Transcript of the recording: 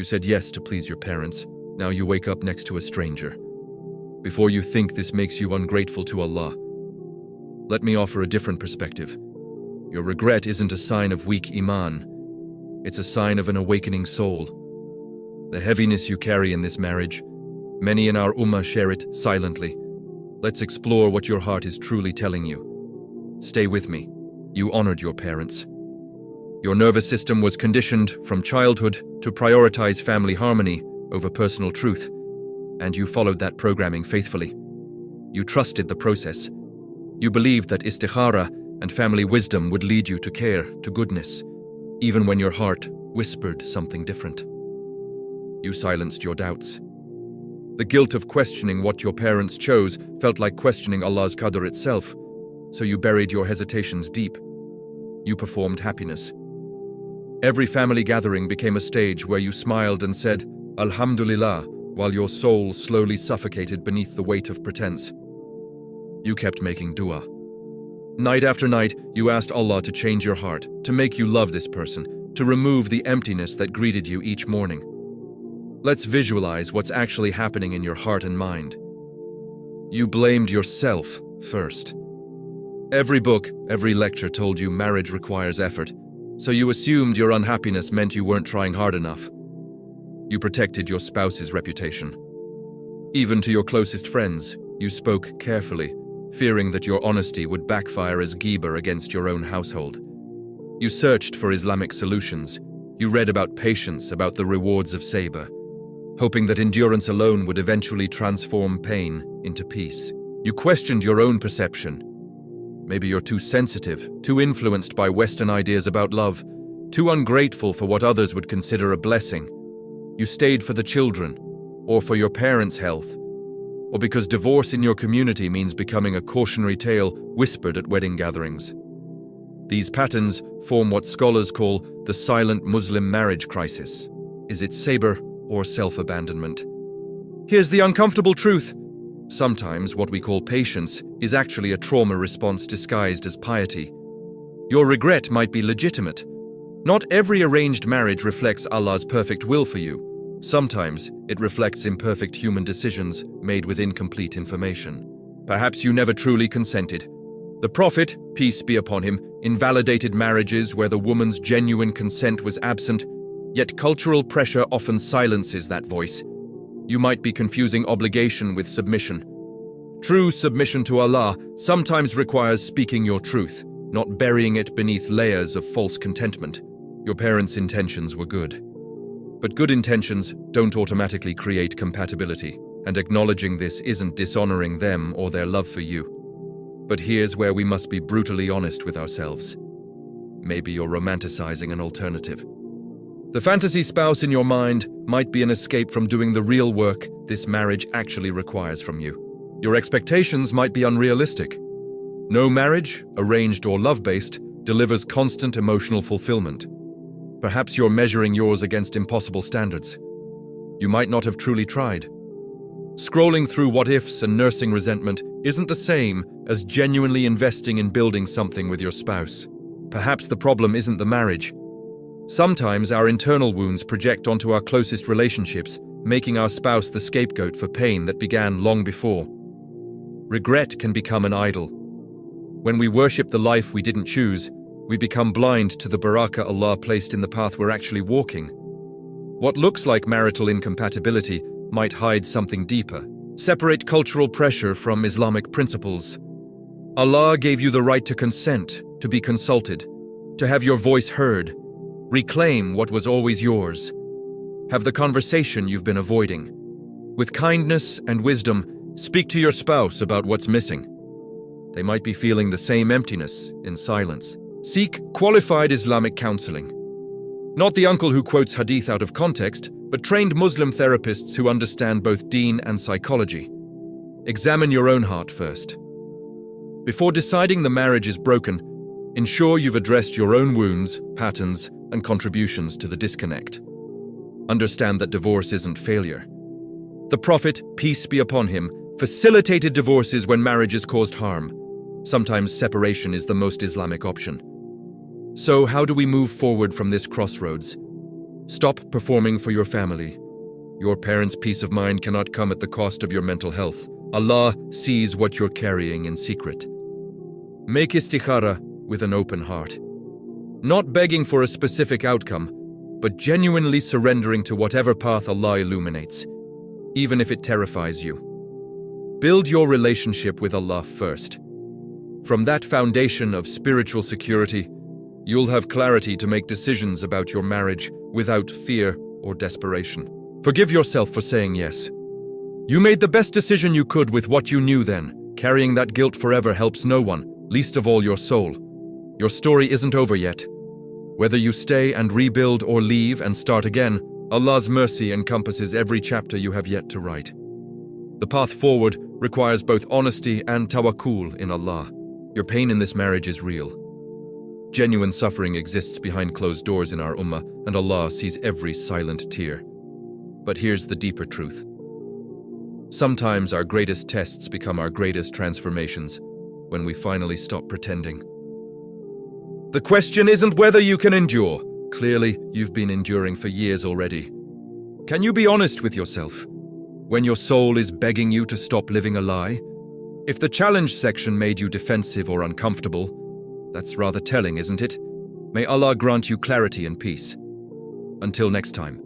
You said yes to please your parents. Now you wake up next to a stranger. Before you think this makes you ungrateful to Allah, let me offer a different perspective. Your regret isn't a sign of weak iman. It's a sign of an awakening soul. The heaviness you carry in this marriage, many in our ummah share it silently. Let's explore what your heart is truly telling you. Stay with me. You honored your parents. Your nervous system was conditioned from childhood to prioritize family harmony over personal truth, and you followed that programming faithfully. You trusted the process. You believed that istikhara and family wisdom would lead you to care, to goodness, even when your heart whispered something different. You silenced your doubts. The guilt of questioning what your parents chose felt like questioning Allah's qadr itself, so you buried your hesitations deep. You performed happiness. Every family gathering became a stage where you smiled and said, Alhamdulillah, while your soul slowly suffocated beneath the weight of pretense. You kept making dua. Night after night, you asked Allah to change your heart, to make you love this person, to remove the emptiness that greeted you each morning. Let's visualize what's actually happening in your heart and mind. You blamed yourself first. Every book, every lecture told you marriage requires effort, so you assumed your unhappiness meant you weren't trying hard enough. You protected your spouse's reputation. Even to your closest friends, you spoke carefully, fearing that your honesty would backfire as ghibah against your own household. You searched for Islamic solutions. You read about patience, about the rewards of sabr, hoping that endurance alone would eventually transform pain into peace. You questioned your own perception. Maybe you're too sensitive, too influenced by Western ideas about love, too ungrateful for what others would consider a blessing. You stayed for the children, or for your parents' health, or because divorce in your community means becoming a cautionary tale whispered at wedding gatherings. These patterns form what scholars call the silent Muslim marriage crisis. Is it sabr or self-abandonment? Here's the uncomfortable truth. Sometimes what we call patience is actually a trauma response disguised as piety. Your regret might be legitimate. Not every arranged marriage reflects Allah's perfect will for you. Sometimes it reflects imperfect human decisions made with incomplete information. Perhaps you never truly consented. The Prophet, peace be upon him, invalidated marriages where the woman's genuine consent was absent, yet cultural pressure often silences that voice. You might be confusing obligation with submission. True submission to Allah sometimes requires speaking your truth, not burying it beneath layers of false contentment. Your parents' intentions were good. But good intentions don't automatically create compatibility, and acknowledging this isn't dishonoring them or their love for you. But here's where we must be brutally honest with ourselves. Maybe you're romanticizing an alternative. The fantasy spouse in your mind might be an escape from doing the real work this marriage actually requires from you. Your expectations might be unrealistic. No marriage, arranged or love-based, delivers constant emotional fulfillment. Perhaps you're measuring yours against impossible standards. You might not have truly tried. Scrolling through what-ifs and nursing resentment isn't the same as genuinely investing in building something with your spouse. Perhaps the problem isn't the marriage. Sometimes our internal wounds project onto our closest relationships, making our spouse the scapegoat for pain that began long before. Regret can become an idol. When we worship the life we didn't choose, we become blind to the barakah Allah placed in the path we're actually walking. What looks like marital incompatibility might hide something deeper. Separate cultural pressure from Islamic principles. Allah gave you the right to consent, to be consulted, to have your voice heard. Reclaim what was always yours. Have the conversation you've been avoiding. With kindness and wisdom, speak to your spouse about what's missing. They might be feeling the same emptiness in silence. Seek qualified Islamic counseling. Not the uncle who quotes hadith out of context, but trained Muslim therapists who understand both deen and psychology. Examine your own heart first. Before deciding the marriage is broken, ensure you've addressed your own wounds, patterns, and contributions to the disconnect. Understand that divorce isn't failure. The Prophet, peace be upon him, facilitated divorces when marriages caused harm. Sometimes separation is the most Islamic option. So how do we move forward from this crossroads? Stop performing for your family. Your parents' peace of mind cannot come at the cost of your mental health. Allah sees what you're carrying in secret. Make istikhara with an open heart. Not begging for a specific outcome, but genuinely surrendering to whatever path Allah illuminates, even if it terrifies you. Build your relationship with Allah first. From that foundation of spiritual security, you'll have clarity to make decisions about your marriage without fear or desperation. Forgive yourself for saying yes. You made the best decision you could with what you knew then. Carrying that guilt forever helps no one, least of all your soul. Your story isn't over yet. Whether you stay and rebuild or leave and start again, Allah's mercy encompasses every chapter you have yet to write. The path forward requires both honesty and tawakkul in Allah. Your pain in this marriage is real. Genuine suffering exists behind closed doors in our ummah, and Allah sees every silent tear. But here's the deeper truth. Sometimes our greatest tests become our greatest transformations when we finally stop pretending. The question isn't whether you can endure. Clearly, you've been enduring for years already. Can you be honest with yourself when your soul is begging you to stop living a lie? If the challenge section made you defensive or uncomfortable, that's rather telling, isn't it? May Allah grant you clarity and peace. Until next time.